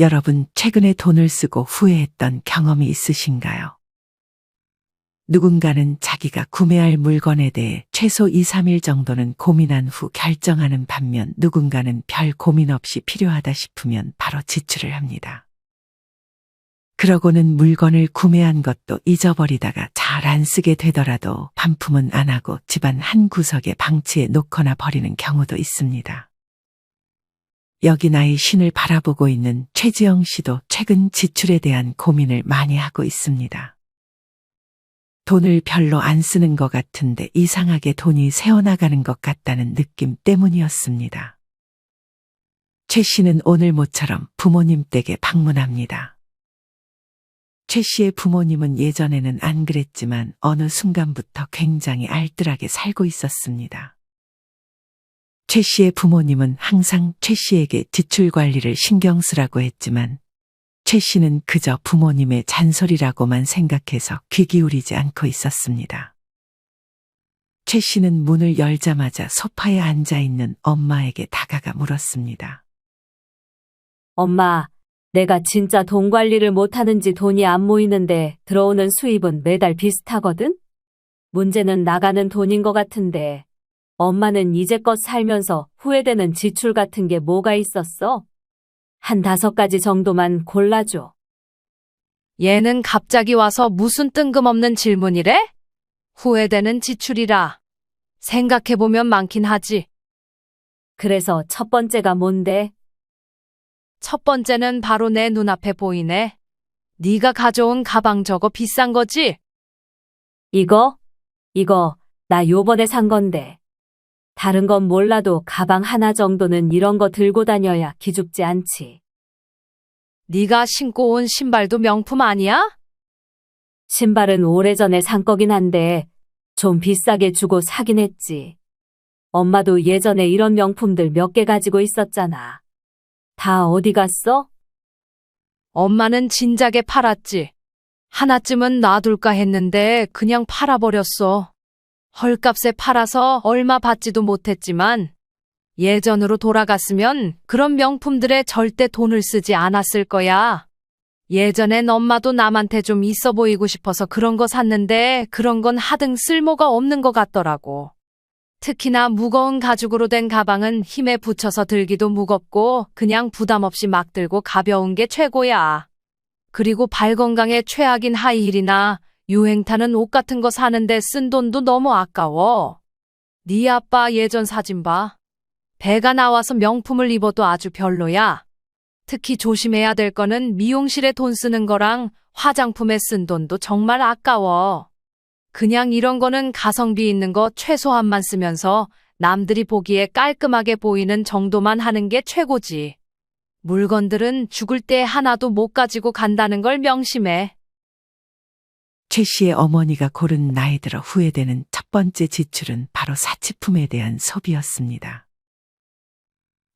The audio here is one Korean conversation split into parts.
여러분, 최근에 돈을 쓰고 후회했던 경험이 있으신가요? 누군가는 자기가 구매할 물건에 대해 최소 2, 3일 정도는 고민한 후 결정하는 반면 누군가는 별 고민 없이 필요하다 싶으면 바로 지출을 합니다. 그러고는 물건을 구매한 것도 잊어버리다가 잘 안 쓰게 되더라도 반품은 안 하고 집안 한 구석에 방치해 놓거나 버리는 경우도 있습니다. 여기 나의 신을 바라보고 있는 최지영 씨도 최근 지출에 대한 고민을 많이 하고 있습니다. 돈을 별로 안 쓰는 것 같은데 이상하게 돈이 새어나가는 것 같다는 느낌 때문이었습니다. 최 씨는 오늘 모처럼 부모님 댁에 방문합니다. 최 씨의 부모님은 예전에는 안 그랬지만 어느 순간부터 굉장히 알뜰하게 살고 있었습니다. 최 씨의 부모님은 항상 최 씨에게 지출 관리를 신경 쓰라고 했지만 최 씨는 그저 부모님의 잔소리라고만 생각해서 귀 기울이지 않고 있었습니다. 최 씨는 문을 열자마자 소파에 앉아 있는 엄마에게 다가가 물었습니다. 엄마, 내가 진짜 돈 관리를 못하는지 돈이 안 모이는데 들어오는 수입은 매달 비슷하거든? 문제는 나가는 돈인 것 같은데 엄마는 이제껏 살면서 후회되는 지출 같은 게 뭐가 있었어? 한 5가지 정도만 골라줘. 얘는 갑자기 와서 무슨 뜬금없는 질문이래? 후회되는 지출이라. 생각해보면 많긴 하지. 그래서 첫 번째가 뭔데? 첫 번째는 바로 내 눈앞에 보이네. 네가 가져온 가방 저거 비싼 거지? 이거 나 요번에 산 건데. 다른 건 몰라도 가방 하나 정도는 이런 거 들고 다녀야 기죽지 않지. 네가 신고 온 신발도 명품 아니야? 신발은 오래전에 산 거긴 한데 좀 비싸게 주고 사긴 했지. 엄마도 예전에 이런 명품들 몇 개 가지고 있었잖아. 다 어디 갔어? 엄마는 진작에 팔았지. 하나쯤은 놔둘까 했는데 그냥 팔아버렸어. 헐값에 팔아서 얼마 받지도 못했지만 예전으로 돌아갔으면 그런 명품들에 절대 돈을 쓰지 않았을 거야. 예전엔 엄마도 남한테 좀 있어 보이고 싶어서 그런 거 샀는데 그런 건 하등 쓸모가 없는 것 같더라고. 특히나 무거운 가죽으로 된 가방은 힘에 붙여서 들기도 무겁고 그냥 부담 없이 막 들고 가벼운 게 최고야. 그리고 발 건강에 최악인 하이힐이나 유행 타는 옷 같은 거 사는데 쓴 돈도 너무 아까워. 네 아빠 예전 사진 봐. 배가 나와서 명품을 입어도 아주 별로야. 특히 조심해야 될 거는 미용실에 돈 쓰는 거랑 화장품에 쓴 돈도 정말 아까워. 그냥 이런 거는 가성비 있는 거 최소한만 쓰면서 남들이 보기에 깔끔하게 보이는 정도만 하는 게 최고지. 물건들은 죽을 때 하나도 못 가지고 간다는 걸 명심해. 최 씨의 어머니가 고른 나이 들어 후회되는 첫 번째 지출은 바로 사치품에 대한 소비였습니다.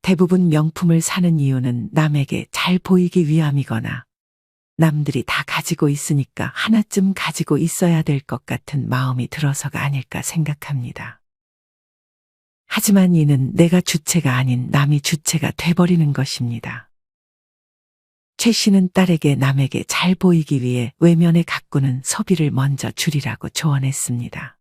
대부분 명품을 사는 이유는 남에게 잘 보이기 위함이거나 남들이 다 가지고 있으니까 하나쯤 가지고 있어야 될 것 같은 마음이 들어서가 아닐까 생각합니다. 하지만 이는 내가 주체가 아닌 남이 주체가 돼버리는 것입니다. 최 씨는 딸에게 남에게 잘 보이기 위해 외면에 가꾸는 소비를 먼저 줄이라고 조언했습니다.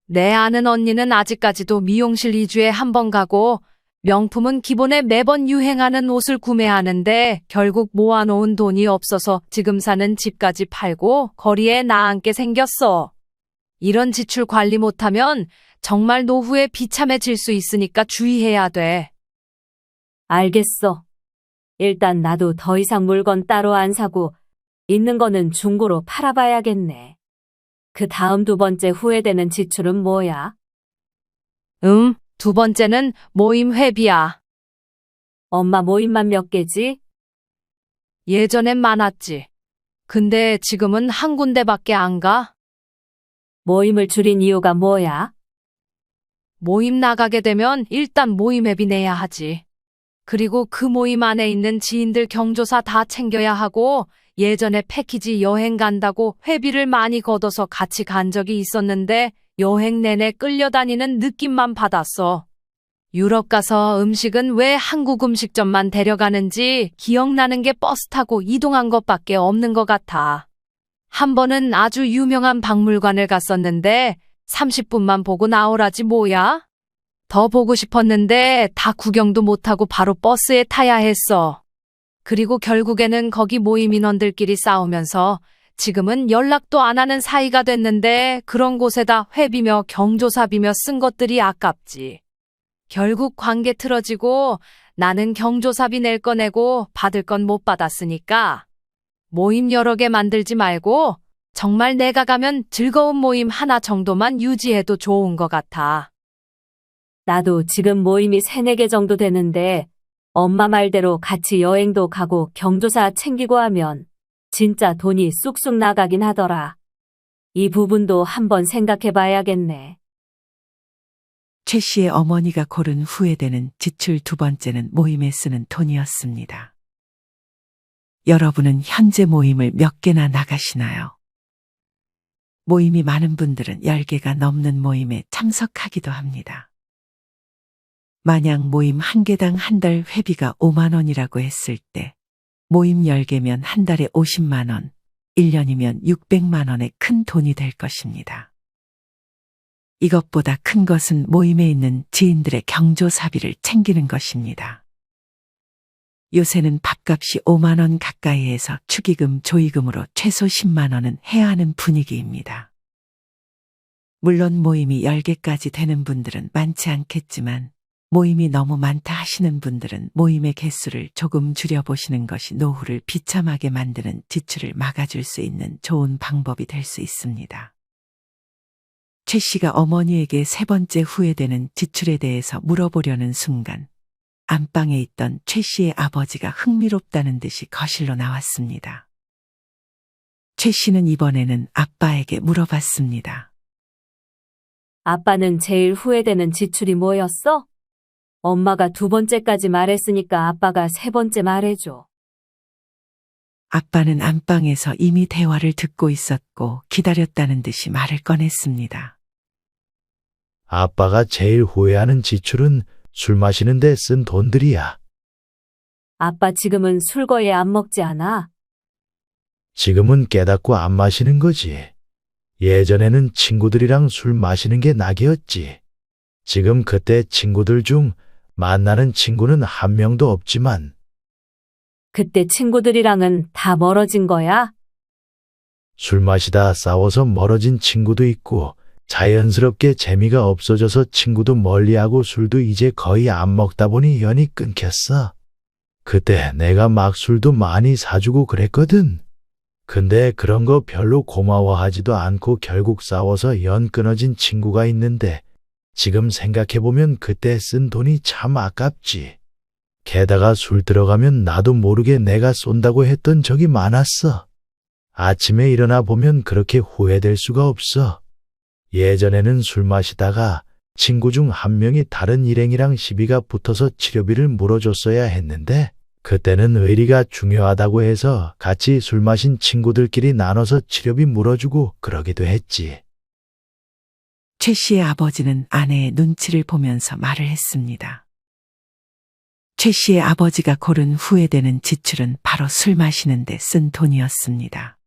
내 아는 언니는 아직까지도 미용실 2주에 한 번 가고 명품은 기본에 매번 유행하는 옷을 구매하는데 결국 모아놓은 돈이 없어서 지금 사는 집까지 팔고 거리에 나앉게 생겼어. 이런 지출 관리 못하면 정말 노후에 비참해질 수 있으니까 주의해야 돼. 알겠어. 일단 나도 더 이상 물건 따로 안 사고 있는 거는 중고로 팔아봐야겠네. 그 다음 두 번째 후회되는 지출은 뭐야? 두 번째는 모임 회비야. 엄마 모임만 몇 개지? 예전엔 많았지. 근데 지금은 한 군데밖에 안 가. 모임을 줄인 이유가 뭐야? 모임 나가게 되면 일단 모임 회비 내야 하지. 그리고 그 모임 안에 있는 지인들 경조사 다 챙겨야 하고 예전에 패키지 여행 간다고 회비를 많이 걷어서 같이 간 적이 있었는데 여행 내내 끌려다니는 느낌만 받았어. 유럽 가서 음식은 왜 한국 음식점만 데려가는지 기억나는 게 버스 타고 이동한 것밖에 없는 것 같아. 한 번은 아주 유명한 박물관을 갔었는데 30분만 보고 나오라지 뭐야? 더 보고 싶었는데 다 구경도 못하고 바로 버스에 타야 했어. 그리고 결국에는 거기 모임 인원들끼리 싸우면서 지금은 연락도 안 하는 사이가 됐는데 그런 곳에다 회비며 경조사비며 쓴 것들이 아깝지. 결국 관계 틀어지고 나는 경조사비 낼 거 내고 받을 건 못 받았으니까 모임 여러 개 만들지 말고 정말 내가 가면 즐거운 모임 하나 정도만 유지해도 좋은 것 같아. 나도 지금 모임이 3-4개 정도 되는데 엄마 말대로 같이 여행도 가고 경조사 챙기고 하면 진짜 돈이 쑥쑥 나가긴 하더라. 이 부분도 한번 생각해 봐야겠네. 최 씨의 어머니가 고른 후회되는 지출 두 번째는 모임에 쓰는 돈이었습니다. 여러분은 현재 모임을 몇 개나 나가시나요? 모임이 많은 분들은 10개가 넘는 모임에 참석하기도 합니다. 만약 모임 한 개당 한 달 회비가 5만 원이라고 했을 때 모임 10개면 한 달에 50만 원, 1년이면 600만 원의 큰 돈이 될 것입니다. 이것보다 큰 것은 모임에 있는 지인들의 경조사비를 챙기는 것입니다. 요새는 밥값이 5만 원 가까이에서 축의금, 조의금으로 최소 10만 원은 해야 하는 분위기입니다. 물론 모임이 10개까지 되는 분들은 많지 않겠지만 모임이 너무 많다 하시는 분들은 모임의 개수를 조금 줄여보시는 것이 노후를 비참하게 만드는 지출을 막아줄 수 있는 좋은 방법이 될 수 있습니다. 최 씨가 어머니에게 세 번째 후회되는 지출에 대해서 물어보려는 순간 안방에 있던 최 씨의 아버지가 흥미롭다는 듯이 거실로 나왔습니다. 최 씨는 이번에는 아빠에게 물어봤습니다. 아빠는 제일 후회되는 지출이 뭐였어? 엄마가 2번째까지 말했으니까 아빠가 3번째 말해줘. 아빠는 안방에서 이미 대화를 듣고 있었고 기다렸다는 듯이 말을 꺼냈습니다. 아빠가 제일 후회하는 지출은 술 마시는 데 쓴 돈들이야. 아빠 지금은 술 거의 안 먹지 않아? 지금은 깨닫고 안 마시는 거지. 예전에는 친구들이랑 술 마시는 게 낙이었지. 지금 그때 친구들 중 만나는 친구는 한 명도 없지만 그때 친구들이랑은 다 멀어진 거야? 술 마시다 싸워서 멀어진 친구도 있고 자연스럽게 재미가 없어져서 친구도 멀리하고 술도 이제 거의 안 먹다 보니 연이 끊겼어. 그때 내가 막 술도 많이 사주고 그랬거든. 근데 그런 거 별로 고마워하지도 않고 결국 싸워서 연 끊어진 친구가 있는데 지금 생각해보면 그때 쓴 돈이 참 아깝지. 게다가 술 들어가면 나도 모르게 내가 쏜다고 했던 적이 많았어. 아침에 일어나 보면 그렇게 후회될 수가 없어. 예전에는 술 마시다가 친구 중 한 명이 다른 일행이랑 시비가 붙어서 치료비를 물어줬어야 했는데 그때는 의리가 중요하다고 해서 같이 술 마신 친구들끼리 나눠서 치료비 물어주고 그러기도 했지. 최 씨의 아버지는 아내의 눈치를 보면서 말을 했습니다. 최 씨의 아버지가 고른 후회되는 지출은 바로 술 마시는 데 쓴 돈이었습니다.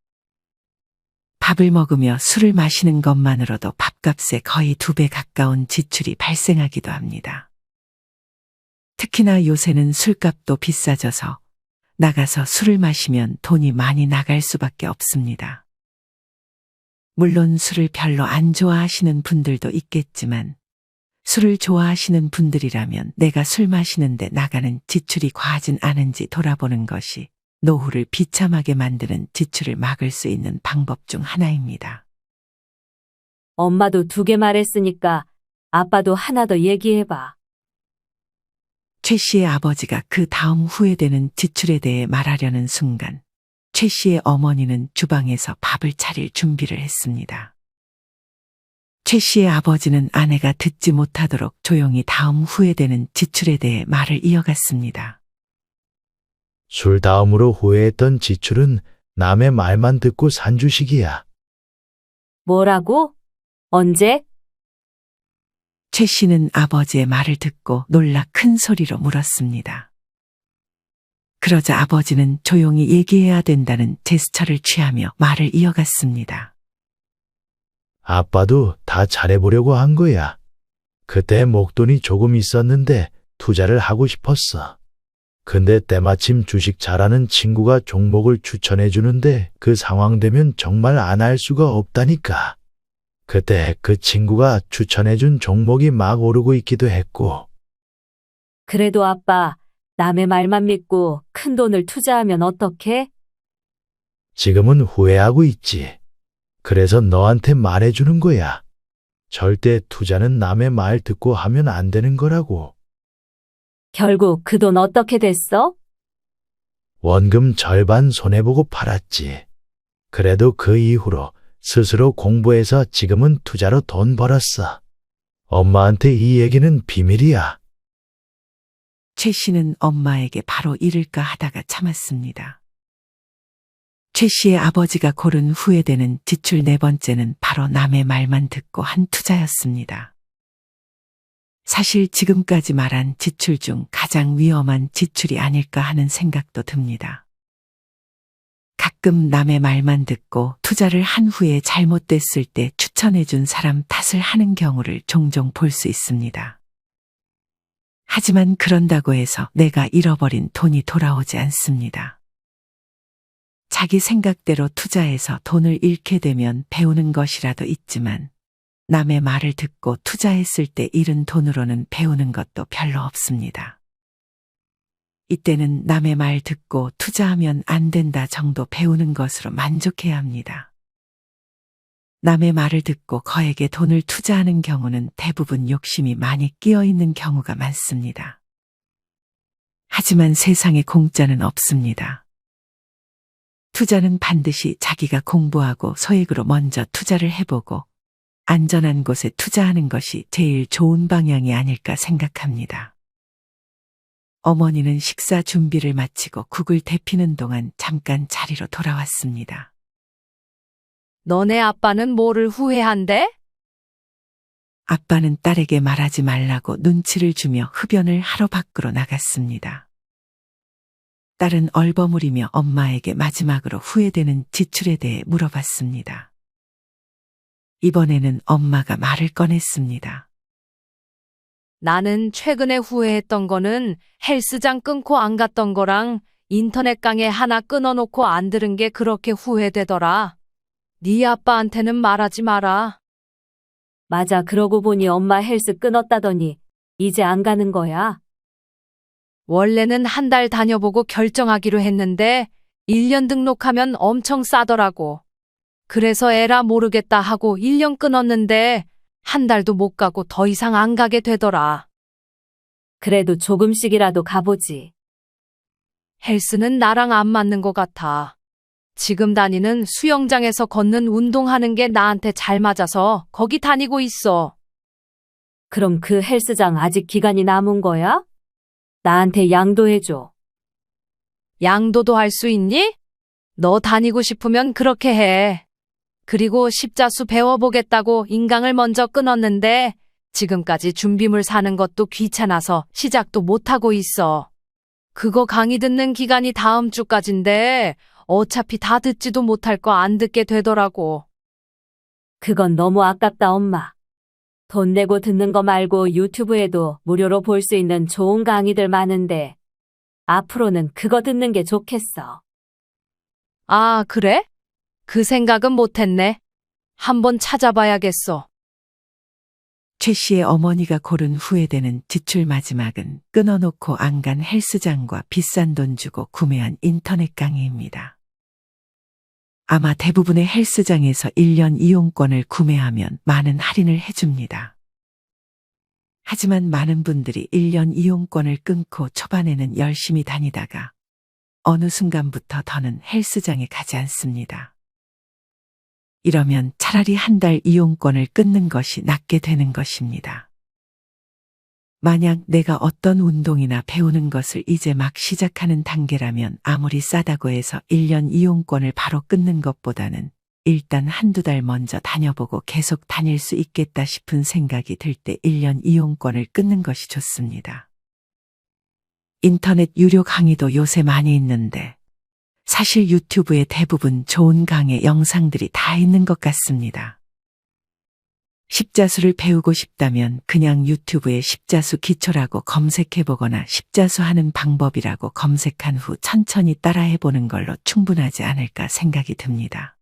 밥을 먹으며 술을 마시는 것만으로도 밥값에 거의 2배 가까운 지출이 발생하기도 합니다. 특히나 요새는 술값도 비싸져서 나가서 술을 마시면 돈이 많이 나갈 수밖에 없습니다. 물론 술을 별로 안 좋아하시는 분들도 있겠지만 술을 좋아하시는 분들이라면 내가 술 마시는데 나가는 지출이 과하진 않은지 돌아보는 것이 노후를 비참하게 만드는 지출을 막을 수 있는 방법 중 하나입니다. 엄마도 2개 말했으니까 아빠도 하나 더 얘기해봐. 최 씨의 아버지가 그 다음 후회되는 지출에 대해 말하려는 순간 최 씨의 어머니는 주방에서 밥을 차릴 준비를 했습니다. 최 씨의 아버지는 아내가 듣지 못하도록 조용히 다음 후회되는 지출에 대해 말을 이어갔습니다. 술 다음으로 후회했던 지출은 남의 말만 듣고 산 주식이야. 뭐라고? 언제? 최 씨는 아버지의 말을 듣고 놀라 큰 소리로 물었습니다. 그러자 아버지는 조용히 얘기해야 된다는 제스처를 취하며 말을 이어갔습니다. 아빠도 다 잘해보려고 한 거야. 그때 목돈이 조금 있었는데 투자를 하고 싶었어. 근데 때마침 주식 잘하는 친구가 종목을 추천해 주는데 그 상황 되면 정말 안 할 수가 없다니까. 그때 그 친구가 추천해 준 종목이 막 오르고 있기도 했고. 그래도 아빠, 남의 말만 믿고 큰 돈을 투자하면 어떡해? 지금은 후회하고 있지. 그래서 너한테 말해주는 거야. 절대 투자는 남의 말 듣고 하면 안 되는 거라고. 결국 그 돈 어떻게 됐어? 원금 절반 손해보고 팔았지. 그래도 그 이후로 스스로 공부해서 지금은 투자로 돈 벌었어. 엄마한테 이 얘기는 비밀이야. 최 씨는 엄마에게 바로 이를까 하다가 참았습니다. 최 씨의 아버지가 고른 후회되는 지출 네 번째는 바로 남의 말만 듣고 한 투자였습니다. 사실 지금까지 말한 지출 중 가장 위험한 지출이 아닐까 하는 생각도 듭니다. 가끔 남의 말만 듣고 투자를 한 후에 잘못됐을 때 추천해준 사람 탓을 하는 경우를 종종 볼 수 있습니다. 하지만 그런다고 해서 내가 잃어버린 돈이 돌아오지 않습니다. 자기 생각대로 투자해서 돈을 잃게 되면 배우는 것이라도 있지만 남의 말을 듣고 투자했을 때 잃은 돈으로는 배우는 것도 별로 없습니다. 이때는 남의 말 듣고 투자하면 안 된다 정도 배우는 것으로 만족해야 합니다. 남의 말을 듣고 거액의 돈을 투자하는 경우는 대부분 욕심이 많이 끼어 있는 경우가 많습니다. 하지만 세상에 공짜는 없습니다. 투자는 반드시 자기가 공부하고 소액으로 먼저 투자를 해보고 안전한 곳에 투자하는 것이 제일 좋은 방향이 아닐까 생각합니다. 어머니는 식사 준비를 마치고 국을 데피는 동안 잠깐 자리로 돌아왔습니다. 너네 아빠는 뭐를 후회한대? 아빠는 딸에게 말하지 말라고 눈치를 주며 흡연을 하러 밖으로 나갔습니다. 딸은 얼버무리며 엄마에게 마지막으로 후회되는 지출에 대해 물어봤습니다. 이번에는 엄마가 말을 꺼냈습니다. 나는 최근에 후회했던 거는 헬스장 끊고 안 갔던 거랑 인터넷 강의 하나 끊어놓고 안 들은 게 그렇게 후회되더라. 네 아빠한테는 말하지 마라. 맞아, 그러고 보니 엄마 헬스 끊었다더니 이제 안 가는 거야. 원래는 한 달 다녀보고 결정하기로 했는데 1년 등록하면 엄청 싸더라고. 그래서 에라 모르겠다 하고 1년 끊었는데 한 달도 못 가고 더 이상 안 가게 되더라. 그래도 조금씩이라도 가보지. 헬스는 나랑 안 맞는 것 같아. 지금 다니는 수영장에서 걷는 운동하는 게 나한테 잘 맞아서 거기 다니고 있어. 그럼 그 헬스장 아직 기간이 남은 거야? 나한테 양도해줘. 양도도 할 수 있니? 너 다니고 싶으면 그렇게 해. 그리고 십자수 배워보겠다고 인강을 먼저 끊었는데 지금까지 준비물 사는 것도 귀찮아서 시작도 못하고 있어. 그거 강의 듣는 기간이 다음 주까지인데 어차피 다 듣지도 못할 거 안 듣게 되더라고. 그건 너무 아깝다, 엄마. 돈 내고 듣는 거 말고 유튜브에도 무료로 볼 수 있는 좋은 강의들 많은데 앞으로는 그거 듣는 게 좋겠어. 아, 그래? 그 생각은 못했네. 한번 찾아봐야겠어. 최 씨의 어머니가 고른 후회되는 지출 마지막은 끊어놓고 안 간 헬스장과 비싼 돈 주고 구매한 인터넷 강의입니다. 아마 대부분의 헬스장에서 1년 이용권을 구매하면 많은 할인을 해줍니다. 하지만 많은 분들이 1년 이용권을 끊고 초반에는 열심히 다니다가 어느 순간부터 더는 헬스장에 가지 않습니다. 이러면 차라리 한 달 이용권을 끊는 것이 낫게 되는 것입니다. 만약 내가 어떤 운동이나 배우는 것을 이제 막 시작하는 단계라면 아무리 싸다고 해서 1년 이용권을 바로 끊는 것보다는 일단 한두 달 먼저 다녀보고 계속 다닐 수 있겠다 싶은 생각이 들 때 1년 이용권을 끊는 것이 좋습니다. 인터넷 유료 강의도 요새 많이 있는데 사실 유튜브에 대부분 좋은 강의 영상들이 다 있는 것 같습니다. 십자수를 배우고 싶다면 그냥 유튜브에 십자수 기초라고 검색해보거나 십자수 하는 방법이라고 검색한 후 천천히 따라해보는 걸로 충분하지 않을까 생각이 듭니다.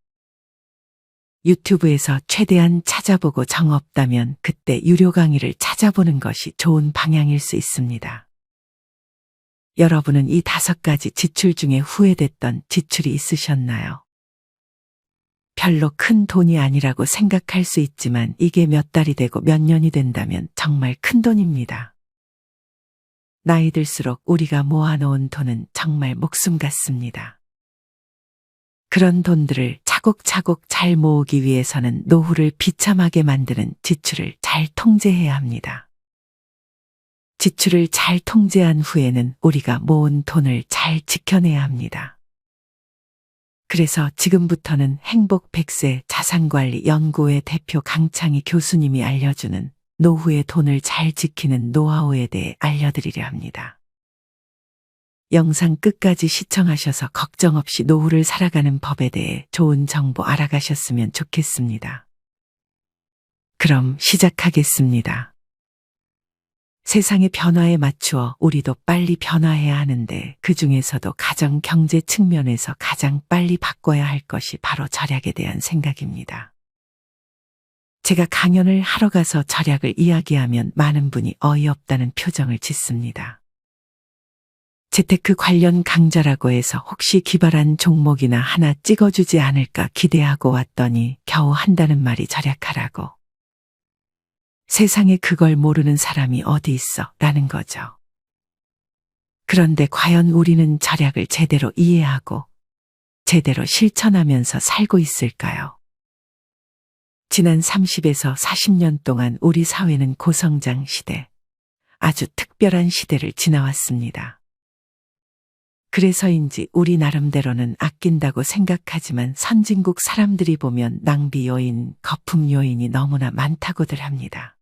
유튜브에서 최대한 찾아보고 정 없다면 그때 유료 강의를 찾아보는 것이 좋은 방향일 수 있습니다. 여러분은 이 5가지 지출 중에 후회됐던 지출이 있으셨나요? 별로 큰 돈이 아니라고 생각할 수 있지만 이게 몇 달이 되고 몇 년이 된다면 정말 큰 돈입니다. 나이 들수록 우리가 모아놓은 돈은 정말 목숨 같습니다. 그런 돈들을 차곡차곡 잘 모으기 위해서는 노후를 비참하게 만드는 지출을 잘 통제해야 합니다. 지출을 잘 통제한 후에는 우리가 모은 돈을 잘 지켜내야 합니다. 그래서 지금부터는 행복 100세 자산관리 연구회 대표 강창희 교수님이 알려주는 노후의 돈을 잘 지키는 노하우에 대해 알려드리려 합니다. 영상 끝까지 시청하셔서 걱정 없이 노후를 살아가는 법에 대해 좋은 정보 알아가셨으면 좋겠습니다. 그럼 시작하겠습니다. 세상의 변화에 맞추어 우리도 빨리 변화해야 하는데 그 중에서도 가정 경제 측면에서 가장 빨리 바꿔야 할 것이 바로 절약에 대한 생각입니다. 제가 강연을 하러 가서 절약을 이야기하면 많은 분이 어이없다는 표정을 짓습니다. 재테크 관련 강좌라고 해서 혹시 기발한 종목이나 하나 찍어주지 않을까 기대하고 왔더니 겨우 한다는 말이 절약하라고. 세상에 그걸 모르는 사람이 어디 있어 라는 거죠. 그런데 과연 우리는 절약을 제대로 이해하고 제대로 실천하면서 살고 있을까요? 지난 30에서 40년 동안 우리 사회는 고성장 시대, 아주 특별한 시대를 지나왔습니다. 그래서인지 우리 나름대로는 아낀다고 생각하지만 선진국 사람들이 보면 낭비 요인, 거품 요인이 너무나 많다고들 합니다.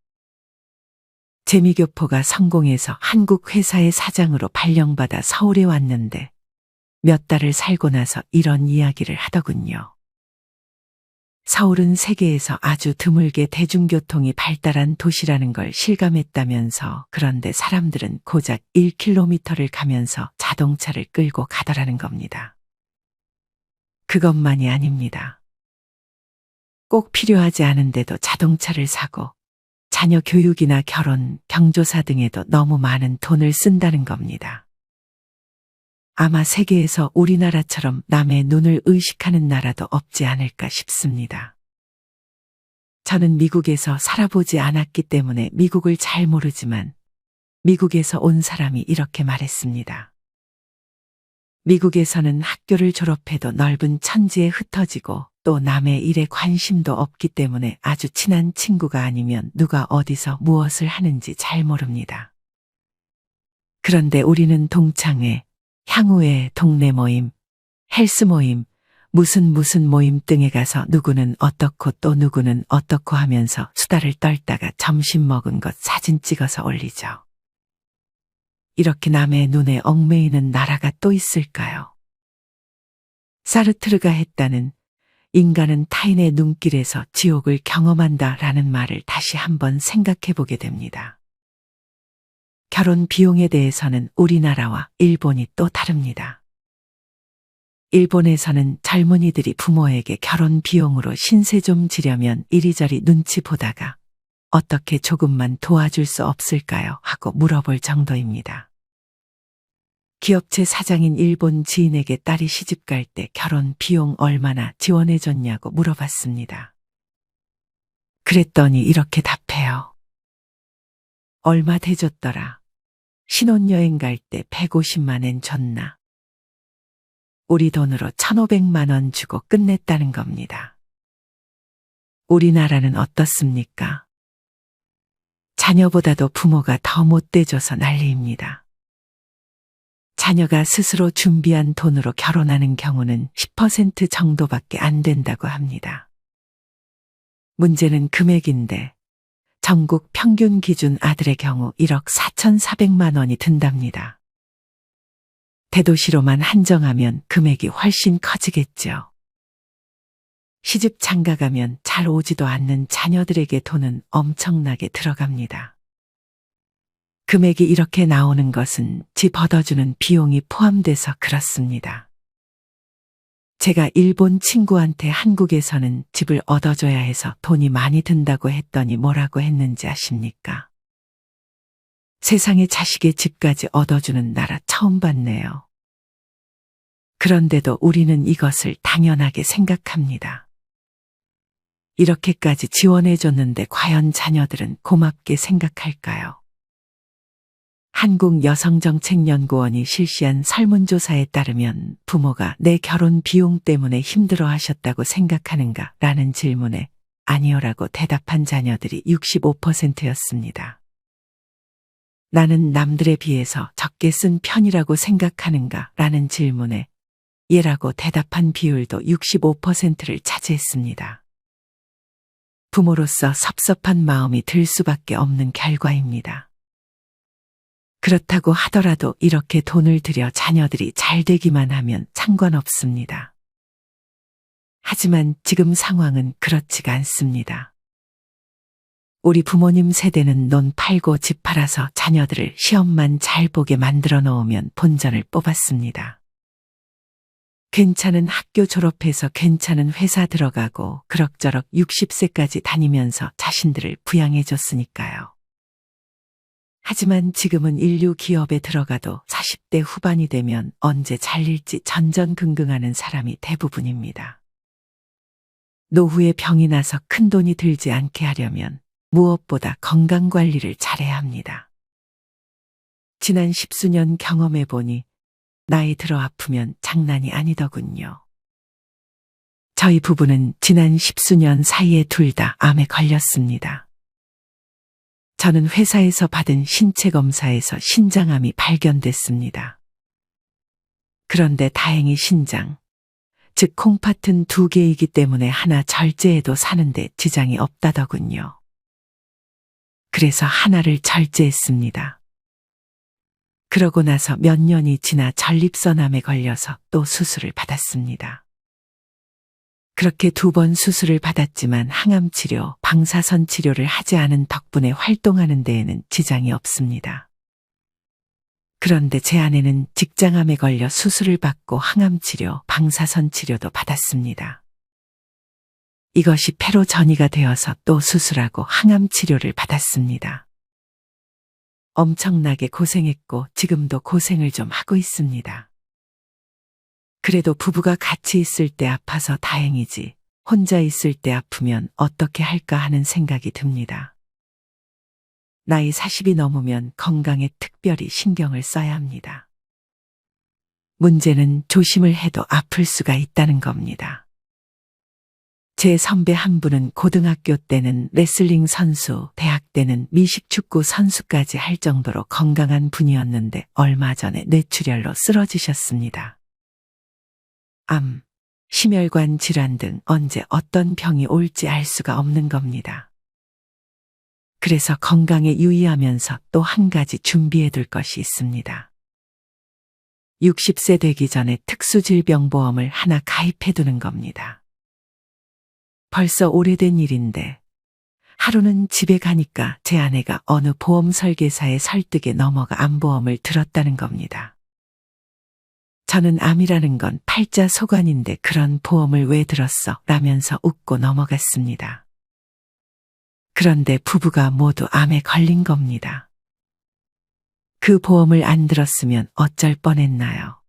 재미교포가 성공해서 한국 회사의 사장으로 발령받아 서울에 왔는데 몇 달을 살고 나서 이런 이야기를 하더군요. 서울은 세계에서 아주 드물게 대중교통이 발달한 도시라는 걸 실감했다면서 그런데 사람들은 고작 1km를 가면서 자동차를 끌고 가더라는 겁니다. 그것만이 아닙니다. 꼭 필요하지 않은데도 자동차를 사고 자녀 교육이나 결혼, 경조사 등에도 너무 많은 돈을 쓴다는 겁니다. 아마 세계에서 우리나라처럼 남의 눈을 의식하는 나라도 없지 않을까 싶습니다. 저는 미국에서 살아보지 않았기 때문에 미국을 잘 모르지만 미국에서 온 사람이 이렇게 말했습니다. 미국에서는 학교를 졸업해도 넓은 천지에 흩어지고 또 남의 일에 관심도 없기 때문에 아주 친한 친구가 아니면 누가 어디서 무엇을 하는지 잘 모릅니다. 그런데 우리는 동창회, 향후회, 동네 모임, 헬스 모임, 무슨 모임 등에 가서 누구는 어떻고 또 누구는 어떻고 하면서 수다를 떨다가 점심 먹은 것 사진 찍어서 올리죠. 이렇게 남의 눈에 얽매이는 나라가 또 있을까요? 사르트르가 했다는 인간은 타인의 눈길에서 지옥을 경험한다라는 말을 다시 한번 생각해 보게 됩니다. 결혼 비용에 대해서는 우리나라와 일본이 또 다릅니다. 일본에서는 젊은이들이 부모에게 결혼 비용으로 신세 좀 지려면 이리저리 눈치 보다가 어떻게 조금만 도와줄 수 없을까요? 하고 물어볼 정도입니다. 기업체 사장인 일본 지인에게 딸이 시집갈 때 결혼 비용 얼마나 지원해줬냐고 물어봤습니다. 그랬더니 이렇게 답해요. 얼마 대줬더라. 신혼여행 갈 때 150만 엔 줬나. 우리 돈으로 1,500만 원 주고 끝냈다는 겁니다. 우리나라는 어떻습니까? 자녀보다도 부모가 더 못 대줘서 난리입니다. 자녀가 스스로 준비한 돈으로 결혼하는 경우는 10% 정도밖에 안 된다고 합니다. 문제는 금액인데 전국 평균 기준 아들의 경우 1억 4,400만 원이 든답니다. 대도시로만 한정하면 금액이 훨씬 커지겠죠. 시집 장가 가면 잘 오지도 않는 자녀들에게 돈은 엄청나게 들어갑니다. 금액이 이렇게 나오는 것은 집 얻어주는 비용이 포함돼서 그렇습니다. 제가 일본 친구한테 한국에서는 집을 얻어줘야 해서 돈이 많이 든다고 했더니 뭐라고 했는지 아십니까? 세상에 자식의 집까지 얻어주는 나라 처음 봤네요. 그런데도 우리는 이것을 당연하게 생각합니다. 이렇게까지 지원해줬는데 과연 자녀들은 고맙게 생각할까요? 한국여성정책연구원이 실시한 설문조사에 따르면 부모가 내 결혼 비용 때문에 힘들어 하셨다고 생각하는가? 라는 질문에 아니요라고 대답한 자녀들이 65%였습니다. 나는 남들에 비해서 적게 쓴 편이라고 생각하는가? 라는 질문에 예라고 대답한 비율도 65%를 차지했습니다. 부모로서 섭섭한 마음이 들 수밖에 없는 결과입니다. 그렇다고 하더라도 이렇게 돈을 들여 자녀들이 잘 되기만 하면 상관없습니다. 하지만 지금 상황은 그렇지가 않습니다. 우리 부모님 세대는 논 팔고 집 팔아서 자녀들을 시험만 잘 보게 만들어 놓으면 본전을 뽑았습니다. 괜찮은 학교 졸업해서 괜찮은 회사 들어가고 그럭저럭 60세까지 다니면서 자신들을 부양해 줬으니까요. 하지만 지금은 인류 기업에 들어가도 40대 후반이 되면 언제 잘릴지 전전긍긍하는 사람이 대부분입니다. 노후에 병이 나서 큰 돈이 들지 않게 하려면 무엇보다 건강관리를 잘해야 합니다. 지난 10수년 경험해 보니 나이 들어 아프면 장난이 아니더군요. 저희 부부는 지난 10수년 사이에 둘 다 암에 걸렸습니다. 저는 회사에서 받은 신체 검사에서 신장암이 발견됐습니다. 그런데 다행히 신장, 즉 콩팥은 2개이기 때문에 하나 절제해도 사는데 지장이 없다더군요. 그래서 하나를 절제했습니다. 그러고 나서 몇 년이 지나 전립선암에 걸려서 또 수술을 받았습니다. 그렇게 2번 수술을 받았지만 항암 치료, 방사선 치료를 하지 않은 덕분에 활동하는 데에는 지장이 없습니다. 그런데 제 아내는 직장암에 걸려 수술을 받고 항암 치료, 방사선 치료도 받았습니다. 이것이 폐로 전이가 되어서 또 수술하고 항암 치료를 받았습니다. 엄청나게 고생했고 지금도 고생을 좀 하고 있습니다. 그래도 부부가 같이 있을 때 아파서 다행이지 혼자 있을 때 아프면 어떻게 할까 하는 생각이 듭니다. 나이 40이 넘으면 건강에 특별히 신경을 써야 합니다. 문제는 조심을 해도 아플 수가 있다는 겁니다. 제 선배 한 분은 고등학교 때는 레슬링 선수, 대학 때는 미식축구 선수까지 할 정도로 건강한 분이었는데 얼마 전에 뇌출혈로 쓰러지셨습니다. 암, 심혈관 질환 등 언제 어떤 병이 올지 알 수가 없는 겁니다. 그래서 건강에 유의하면서 또 한 가지 준비해 둘 것이 있습니다. 60세 되기 전에 특수질병보험을 하나 가입해 두는 겁니다. 벌써 오래된 일인데 하루는 집에 가니까 제 아내가 어느 보험 설계사의 설득에 넘어가 암보험을 들었다는 겁니다. 저는 암이라는 건 팔자소관인데 그런 보험을 왜 들었어? 라면서 웃고 넘어갔습니다. 그런데 부부가 모두 암에 걸린 겁니다. 그 보험을 안 들었으면 어쩔 뻔했나요?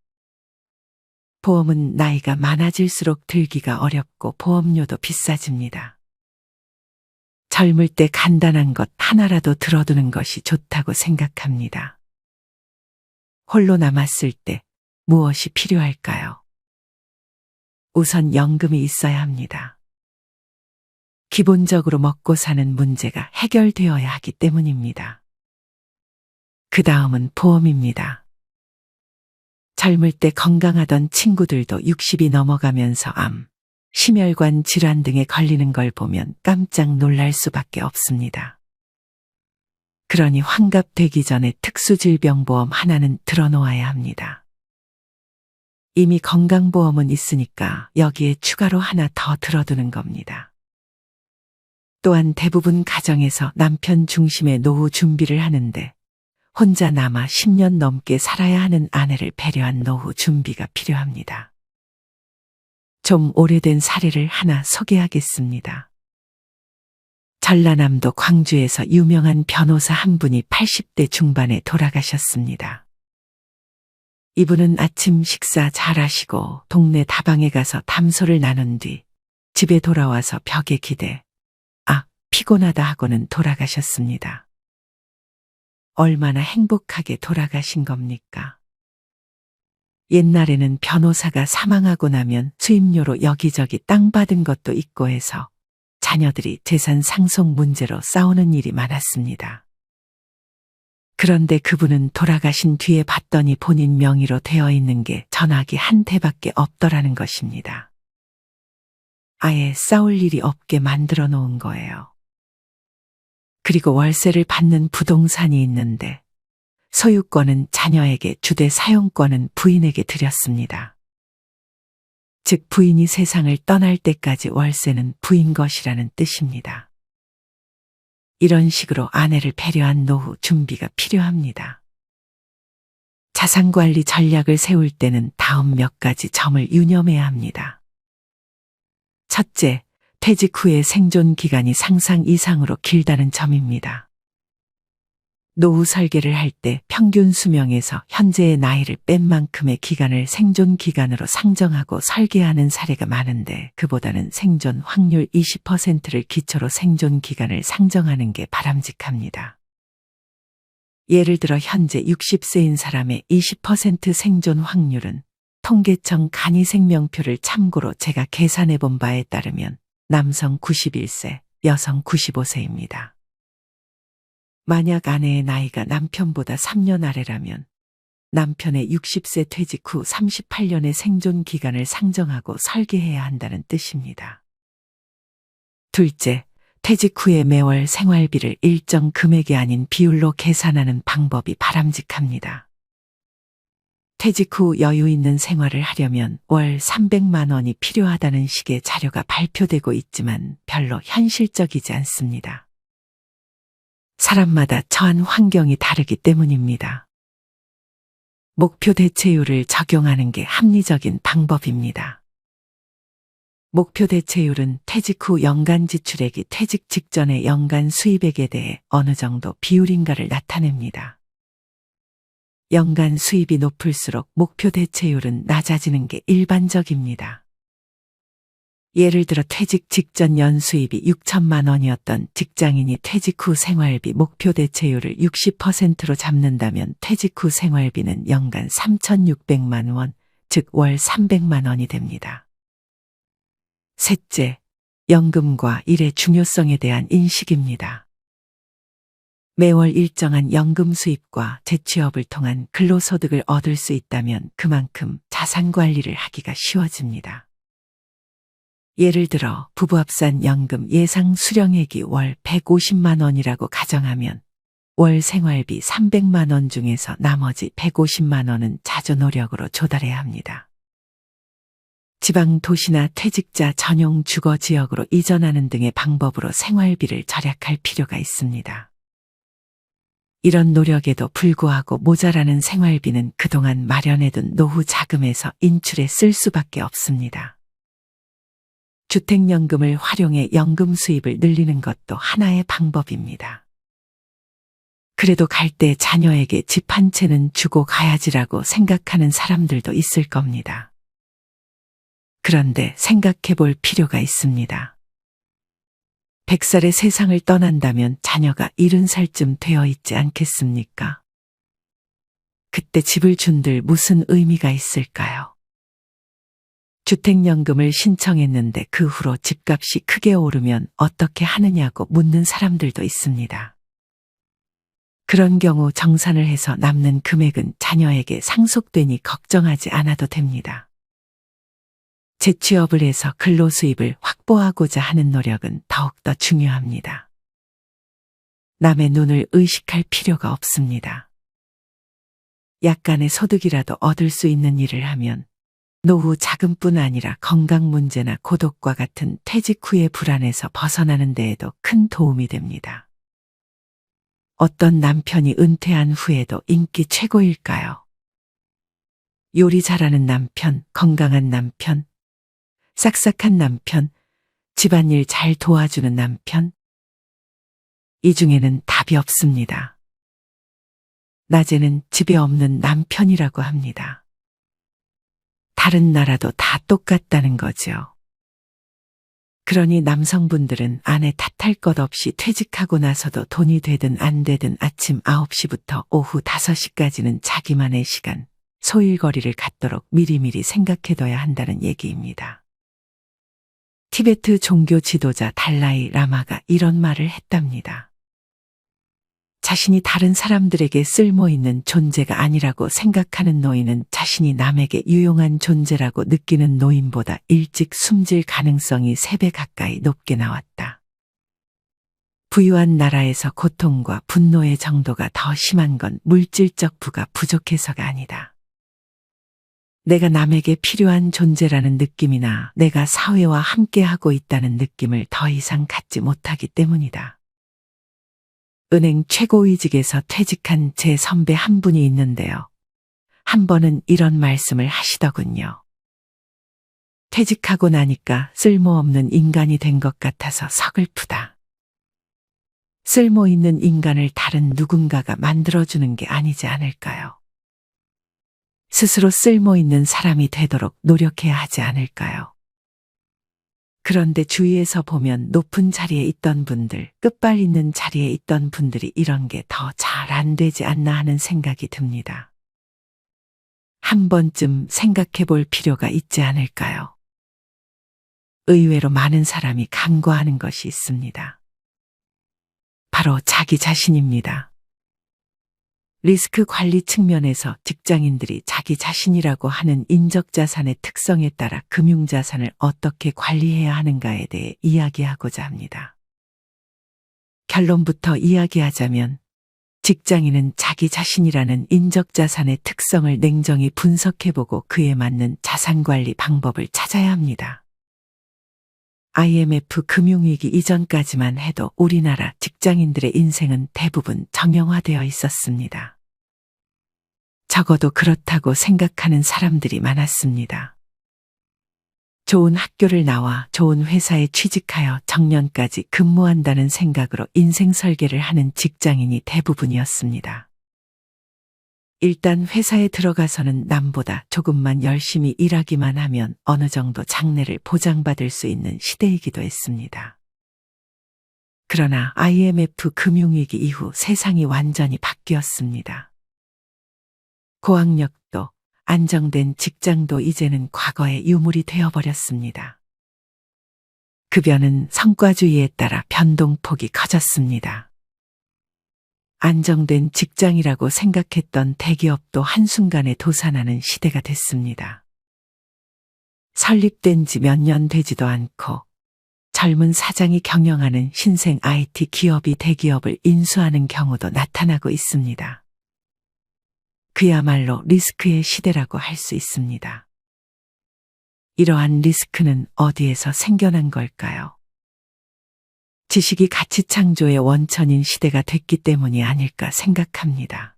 보험은 나이가 많아질수록 들기가 어렵고 보험료도 비싸집니다. 젊을 때 간단한 것 하나라도 들어두는 것이 좋다고 생각합니다. 홀로 남았을 때 무엇이 필요할까요? 우선 연금이 있어야 합니다. 기본적으로 먹고 사는 문제가 해결되어야 하기 때문입니다. 그 다음은 보험입니다. 젊을 때 건강하던 친구들도 60이 넘어가면서 암, 심혈관 질환 등에 걸리는 걸 보면 깜짝 놀랄 수밖에 없습니다. 그러니 환갑되기 전에 특수질병보험 하나는 들어놓아야 합니다. 이미 건강보험은 있으니까 여기에 추가로 하나 더 들어두는 겁니다. 또한 대부분 가정에서 남편 중심의 노후 준비를 하는데 혼자 남아 10년 넘게 살아야 하는 아내를 배려한 노후 준비가 필요합니다. 좀 오래된 사례를 하나 소개하겠습니다. 전라남도 광주에서 유명한 변호사 한 분이 80대 중반에 돌아가셨습니다. 이분은 아침 식사 잘 하시고 동네 다방에 가서 담소를 나눈 뒤 집에 돌아와서 벽에 기대 피곤하다 하고는 돌아가셨습니다. 얼마나 행복하게 돌아가신 겁니까? 옛날에는 변호사가 사망하고 나면 수임료로 여기저기 땅 받은 것도 있고 해서 자녀들이 재산 상속 문제로 싸우는 일이 많았습니다. 그런데 그분은 돌아가신 뒤에 봤더니 본인 명의로 되어 있는 게 전화기 한 대밖에 없더라는 것입니다. 아예 싸울 일이 없게 만들어 놓은 거예요. 그리고 월세를 받는 부동산이 있는데 소유권은 자녀에게 주되 사용권은 부인에게 드렸습니다. 즉 부인이 세상을 떠날 때까지 월세는 부인 것이라는 뜻입니다. 이런 식으로 아내를 배려한 노후 준비가 필요합니다. 자산관리 전략을 세울 때는 다음 몇 가지 점을 유념해야 합니다. 첫째, 퇴직 후의 생존 기간이 상상 이상으로 길다는 점입니다. 노후 설계를 할 때 평균 수명에서 현재의 나이를 뺀 만큼의 기간을 생존 기간으로 상정하고 설계하는 사례가 많은데 그보다는 생존 확률 20%를 기초로 생존 기간을 상정하는 게 바람직합니다. 예를 들어 현재 60세인 사람의 20% 생존 확률은 통계청 간이생명표를 참고로 제가 계산해 본 바에 따르면 남성 91세, 여성 95세입니다. 만약 아내의 나이가 남편보다 3년 아래라면 남편의 60세 퇴직 후 38년의 생존 기간을 상정하고 설계해야 한다는 뜻입니다. 둘째, 퇴직 후에 매월 생활비를 일정 금액이 아닌 비율로 계산하는 방법이 바람직합니다. 퇴직 후 여유 있는 생활을 하려면 월 300만 원이 필요하다는 식의 자료가 발표되고 있지만 별로 현실적이지 않습니다. 사람마다 처한 환경이 다르기 때문입니다. 목표 대체율을 적용하는 게 합리적인 방법입니다. 목표 대체율은 퇴직 후 연간 지출액이 퇴직 직전의 연간 수입액에 대해 어느 정도 비율인가를 나타냅니다. 연간 수입이 높을수록 목표 대체율은 낮아지는 게 일반적입니다. 예를 들어 퇴직 직전 연수입이 6천만 원이었던 직장인이 퇴직 후 생활비 목표 대체율을 60%로 잡는다면 퇴직 후 생활비는 연간 3,600만 원, 즉 월 300만 원이 됩니다. 셋째, 연금과 일의 중요성에 대한 인식입니다. 매월 일정한 연금 수입과 재취업을 통한 근로소득을 얻을 수 있다면 그만큼 자산 관리를 하기가 쉬워집니다. 예를 들어 부부 합산 연금 예상 수령액이 월 150만 원이라고 가정하면 월 생활비 300만 원 중에서 나머지 150만 원은 자주 노력으로 조달해야 합니다. 지방 도시나 퇴직자 전용 주거 지역으로 이전하는 등의 방법으로 생활비를 절약할 필요가 있습니다. 이런 노력에도 불구하고 모자라는 생활비는 그동안 마련해둔 노후 자금에서 인출해 쓸 수밖에 없습니다. 주택연금을 활용해 연금 수입을 늘리는 것도 하나의 방법입니다. 그래도 갈 때 자녀에게 집 한 채는 주고 가야지라고 생각하는 사람들도 있을 겁니다. 그런데 생각해 볼 필요가 있습니다. 100살에 세상을 떠난다면 자녀가 70살쯤 되어 있지 않겠습니까? 그때 집을 준들 무슨 의미가 있을까요? 주택연금을 신청했는데 그 후로 집값이 크게 오르면 어떻게 하느냐고 묻는 사람들도 있습니다. 그런 경우 정산을 해서 남는 금액은 자녀에게 상속되니 걱정하지 않아도 됩니다. 재취업을 해서 근로수입을 확보하고자 하는 노력은 더욱더 중요합니다. 남의 눈을 의식할 필요가 없습니다. 약간의 소득이라도 얻을 수 있는 일을 하면 노후 자금뿐 아니라 건강 문제나 고독과 같은 퇴직 후의 불안에서 벗어나는 데에도 큰 도움이 됩니다. 어떤 남편이 은퇴한 후에도 인기 최고일까요? 요리 잘하는 남편, 건강한 남편, 싹싹한 남편, 집안일 잘 도와주는 남편. 이 중에는 답이 없습니다. 낮에는 집에 없는 남편이라고 합니다. 다른 나라도 다 똑같다는 거죠. 그러니 남성분들은 아내 탓할 것 없이 퇴직하고 나서도 돈이 되든 안 되든 아침 9시부터 오후 5시까지는 자기만의 시간, 소일거리를 갖도록 미리미리 생각해둬야 한다는 얘기입니다. 티베트 종교 지도자 달라이 라마가 이런 말을 했답니다. 자신이 다른 사람들에게 쓸모있는 존재가 아니라고 생각하는 노인은 자신이 남에게 유용한 존재라고 느끼는 노인보다 일찍 숨질 가능성이 3배 가까이 높게 나왔다. 부유한 나라에서 고통과 분노의 정도가 더 심한 건 물질적 부가 부족해서가 아니다. 내가 남에게 필요한 존재라는 느낌이나 내가 사회와 함께하고 있다는 느낌을 더 이상 갖지 못하기 때문이다. 은행 최고위직에서 퇴직한 제 선배 한 분이 있는데요. 한 번은 이런 말씀을 하시더군요. 퇴직하고 나니까 쓸모없는 인간이 된 것 같아서 서글프다. 쓸모있는 인간을 다른 누군가가 만들어주는 게 아니지 않을까요? 스스로 쓸모있는 사람이 되도록 노력해야 하지 않을까요? 그런데 주위에서 보면 높은 자리에 있던 분들, 끝발 있는 자리에 있던 분들이 이런 게 더 잘 안 되지 않나 하는 생각이 듭니다. 한 번쯤 생각해 볼 필요가 있지 않을까요? 의외로 많은 사람이 간과하는 것이 있습니다. 바로 자기 자신입니다. 리스크 관리 측면에서 직장인들이 자기 자신이라고 하는 인적자산의 특성에 따라 금융자산을 어떻게 관리해야 하는가에 대해 이야기하고자 합니다. 결론부터 이야기하자면 직장인은 자기 자신이라는 인적자산의 특성을 냉정히 분석해보고 그에 맞는 자산관리 방법을 찾아야 합니다. IMF 금융위기 이전까지만 해도 우리나라 직장인들의 인생은 대부분 정형화되어 있었습니다. 적어도 그렇다고 생각하는 사람들이 많았습니다. 좋은 학교를 나와 좋은 회사에 취직하여 정년까지 근무한다는 생각으로 인생 설계를 하는 직장인이 대부분이었습니다. 일단 회사에 들어가서는 남보다 조금만 열심히 일하기만 하면 어느 정도 장래를 보장받을 수 있는 시대이기도 했습니다. 그러나 IMF 금융위기 이후 세상이 완전히 바뀌었습니다. 고학력도 안정된 직장도 이제는 과거의 유물이 되어버렸습니다. 급여는 성과주의에 따라 변동폭이 커졌습니다. 안정된 직장이라고 생각했던 대기업도 한순간에 도산하는 시대가 됐습니다. 설립된 지 몇 년 되지도 않고 젊은 사장이 경영하는 신생 IT 기업이 대기업을 인수하는 경우도 나타나고 있습니다. 그야말로 리스크의 시대라고 할 수 있습니다. 이러한 리스크는 어디에서 생겨난 걸까요? 지식이 가치 창조의 원천인 시대가 됐기 때문이 아닐까 생각합니다.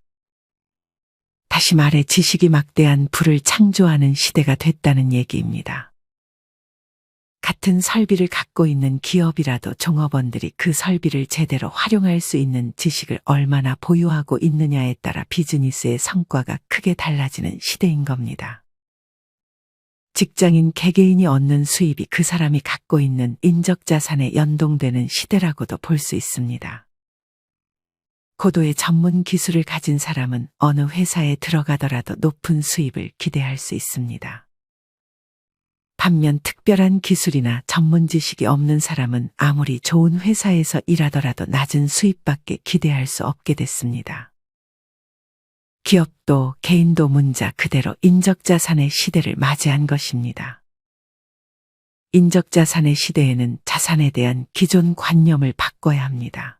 다시 말해 지식이 막대한 부를 창조하는 시대가 됐다는 얘기입니다. 같은 설비를 갖고 있는 기업이라도 종업원들이 그 설비를 제대로 활용할 수 있는 지식을 얼마나 보유하고 있느냐에 따라 비즈니스의 성과가 크게 달라지는 시대인 겁니다. 직장인 개개인이 얻는 수입이 그 사람이 갖고 있는 인적자산에 연동되는 시대라고도 볼 수 있습니다. 고도의 전문 기술을 가진 사람은 어느 회사에 들어가더라도 높은 수입을 기대할 수 있습니다. 반면 특별한 기술이나 전문 지식이 없는 사람은 아무리 좋은 회사에서 일하더라도 낮은 수입밖에 기대할 수 없게 됐습니다. 기업도 개인도 문자 그대로 인적자산의 시대를 맞이한 것입니다. 인적자산의 시대에는 자산에 대한 기존 관념을 바꿔야 합니다.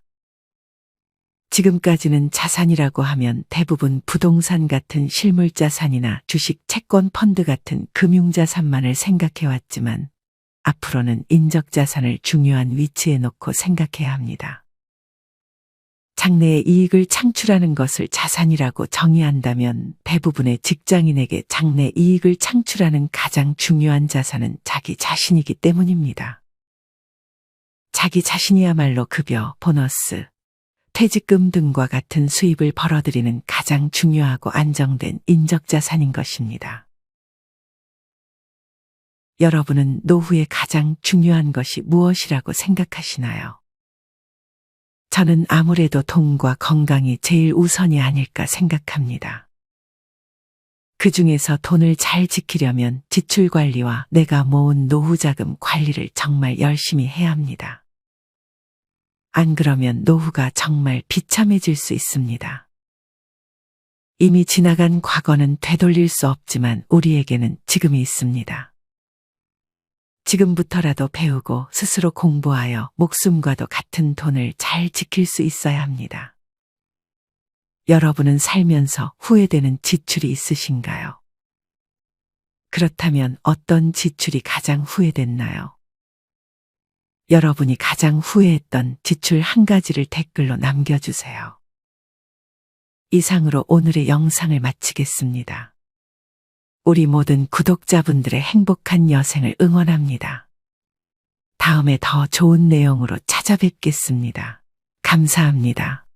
지금까지는 자산이라고 하면 대부분 부동산 같은 실물자산이나 주식, 채권, 펀드 같은 금융자산만을 생각해왔지만 앞으로는 인적자산을 중요한 위치에 놓고 생각해야 합니다. 장래의 이익을 창출하는 것을 자산이라고 정의한다면 대부분의 직장인에게 장래 이익을 창출하는 가장 중요한 자산은 자기 자신이기 때문입니다. 자기 자신이야말로 급여, 보너스, 퇴직금 등과 같은 수입을 벌어들이는 가장 중요하고 안정된 인적자산인 것입니다. 여러분은 노후에 가장 중요한 것이 무엇이라고 생각하시나요? 저는 아무래도 돈과 건강이 제일 우선이 아닐까 생각합니다. 그 중에서 돈을 잘 지키려면 지출 관리와 내가 모은 노후 자금 관리를 정말 열심히 해야 합니다. 안 그러면 노후가 정말 비참해질 수 있습니다. 이미 지나간 과거는 되돌릴 수 없지만 우리에게는 지금이 있습니다. 지금부터라도 배우고 스스로 공부하여 목숨과도 같은 돈을 잘 지킬 수 있어야 합니다. 여러분은 살면서 후회되는 지출이 있으신가요? 그렇다면 어떤 지출이 가장 후회됐나요? 여러분이 가장 후회했던 지출 한 가지를 댓글로 남겨주세요. 이상으로 오늘의 영상을 마치겠습니다. 우리 모든 구독자분들의 행복한 여생을 응원합니다. 다음에 더 좋은 내용으로 찾아뵙겠습니다. 감사합니다.